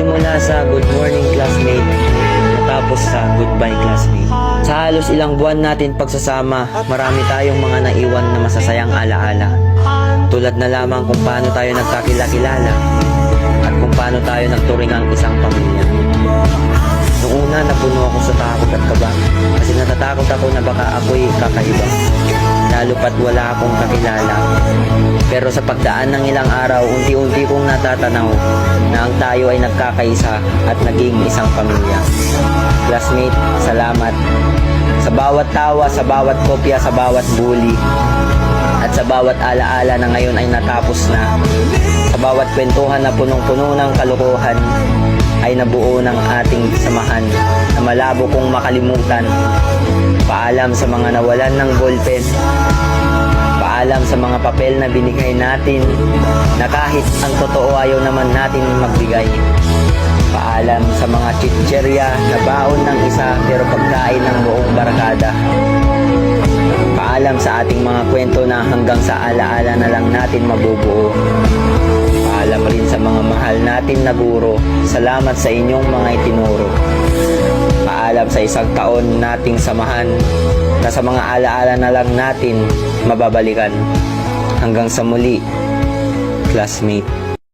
Nagsimula sa good morning classmate, natapos sa goodbye classmate. Sa halos ilang buwan natin pagsasama, marami tayong mga naiwan na masasayang alaala. Tulad na lamang kung paano tayo nagkakilala at kung paano tayo nagturing ang isang pamilya. Noong una, napuno ako sa takot at kaba kasi natatakot ako na baka ako'y kakaiba, lalo pat wala akong kakilala. Pero sa pagdaan ng ilang araw, unti-unti kong natatanaw na ang tayo ay nagkakaisa at naging isang pamilya. Classmate, salamat sa bawat tawa, sa bawat kopya, sa bawat bully, at sa bawat alaala na ngayon ay natapos na. Sa bawat kwentuhan na punong-puno ng kalokohan ay nabuo ng ating samahan na malabo kong makalimutan. Paalam sa mga nawalan ng ballpen, paalam sa mga papel na binigay natin na kahit ang totoo ayaw naman natin magbigay. Paalam sa mga chicherya na baon ng isa pero pagkain ng buong barkada. Paalam sa ating mga kwento na hanggang sa alaala na lang natin mabubuo. Paalam rin sa mga mahal natin na guro, salamat sa inyong mga itinuro. Paalam sa isang taon nating samahan na sa mga alaala na lang natin mababalikan. Hanggang sa muli, classmate.